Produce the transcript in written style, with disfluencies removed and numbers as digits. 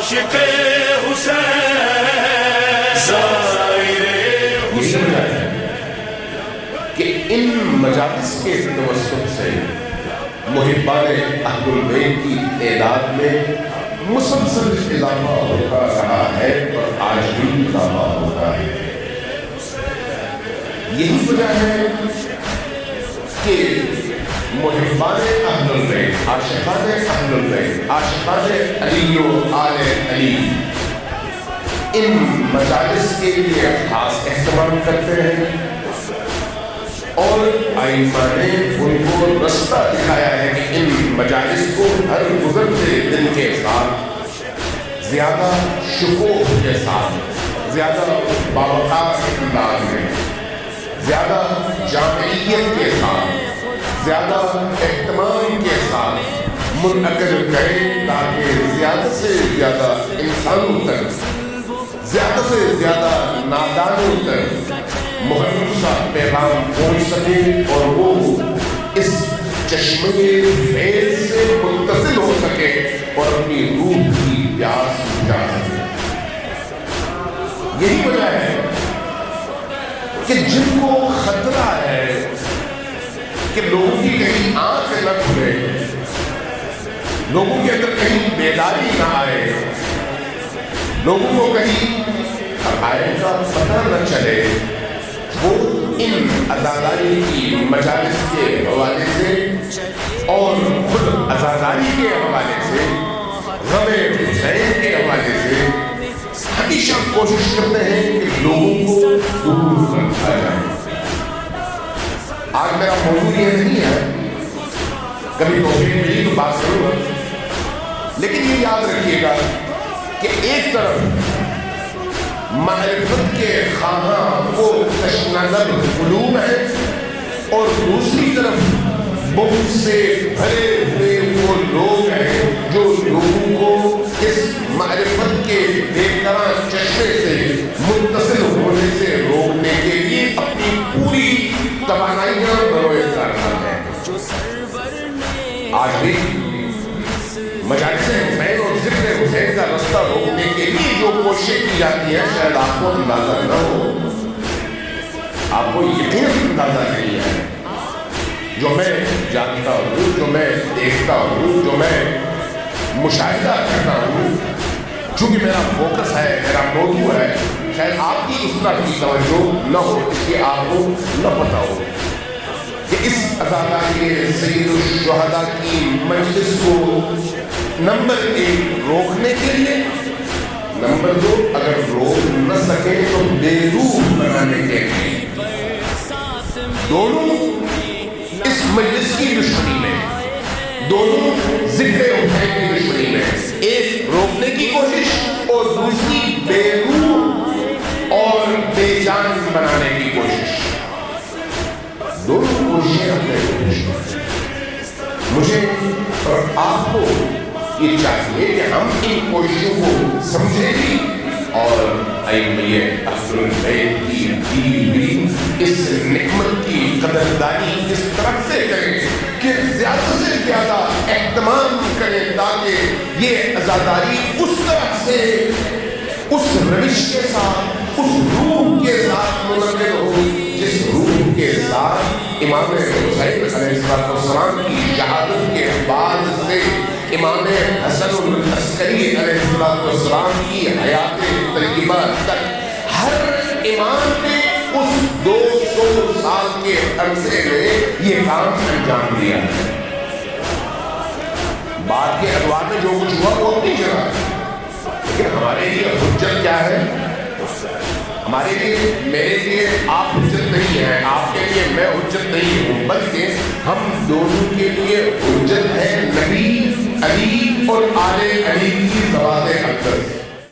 عاشق حسین زائر حسین کہ ان مجالس کے توسط سے محبان اہل البیت کی تعداد میں مسلسل اضافہ ہوتا رہا ہے اور آج بھی اضافہ ہوتا ہے۔ یہی وجہ ہے کہ محبان اہل البیت، عاشقان اہل البیت، عاشقان علی و آل علی ان مجالس کے لیے خاص اہتمام کرتے ہیں، اور ائمہ نے ان کو رستہ دکھایا ہے کہ ان مجالس کو ہر گزرتے دن کے ساتھ زیادہ شکوہ کے ساتھ، زیادہ باوقار انداز میں، زیادہ جامعیت کے ساتھ، زیادہ اہتمام کے ساتھ منعقد کریں تاکہ زیادہ سے زیادہ انسانوں تک، زیادہ سے زیادہ نادانوں تک محرم کا پیغام پہنچ سکے اور وہ اس چشمے فیض سے متصل ہو سکے اور اپنی روح کی پیاس بجھا سکے۔ یہی وجہ ہے کہ جن کو خطرہ ہے کہ لوگوں کی کہیں آنکھ نہ کھلے، لوگوں کے اندر کہیں بیداری نہ آئے، لوگوں کو کہیں حقائق کا پتہ نہ چلے، وہ ان عزاداری کی مجالس کے حوالے سے اور خود عزاداری کے حوالے سے، غم حسین کے حوالے سے ہمیشہ کوشش کرتے ہیں کہ لوگوں کو دور رکھا جائے۔ آج میرا موضوع یہ نہیں ہے، کبھی توفیق ملی تو بات کروں گا، لیکن یہ یاد رکھیے گا کہ ایک طرف معرفت کے خواہاں وہ تشنہ-لب قلوب ہیں، اور دوسری طرف بہت سے بھرے ہوئے وہ لوگ ہیں جو لوگوں کو اس معرفت کے بے قرار چشمے سے متصل ہونے سے روکنے کے لیے اپنی پوری توانائیاں بروئے کار ہیں۔ آج بھی مجالس حسین اور ذکر حسین کا رستہ روکنے کے لیے جو کوششیں کی جاتی ہیں شاید آپ کو اندازہ نہ ہو، آپ کو یقین اندازہ نہیں ہے۔ جو میں جانتا ہوں، جو میں دیکھتا ہوں، جو میں مشاہدہ کرتا ہوں، چونکہ میرا فوکس ہے، میرا موضوع ہے، شاید آپ کی اس طرح کی توجہ نہ ہو، اس لیے آپ کو نہ پتہ ہو کہ اس عزاداری سید الشہداء کی مجلس کو نمبر 1 روکنے کے لیے، نمبر 2 اگر روک نہ سکے تو بے روح بنانے کے لیے، دونوں اس مجلس کی دشمنی میں، دونوں ذکر حسین کی دشمنی میں، ایک روکنے کی کوشش اور دوسری بے روح اور بے جان بنانے کی کوشش، دونوں کوششیں اپنے کوشش۔ مجھے اور آپ کو یہ چاہیے کہ ہم ان کوششوں کو سمجھیں بھی اور ائمہ اہل البیت کی دی ہوئی اس نعمت کی قدردانی اس طرح سے کریں کہ زیادہ سے زیادہ اہتمام کریں تاکہ یہ عزاداری اس طرح سے، اس روش کے ساتھ، اس روح کے ساتھ منعقد ہو جس روح کے ساتھ امام حسین علیہ السلام کی شہادت کے بعد سے امام حسن العسکری علیہ السلام کی حیات طیبہ تک ہر امام نے اس 200 سال کے عرصے میں یہ کام انجام دیا ہے۔ بعد کے ادوار میں جو کچھ ہوا وہ اپنی جگہ، لیکن ہمارے لیے حجت کیا ہے؟ ہمارے لیے، میرے لیے آپ حجت نہیں ہیں، آپ کے لیے میں حجت نہیں ہوں، بلکہ ہم دونوں کے لیے حجت ہے نبی، علی اور آل علی کی ذوات اقدس۔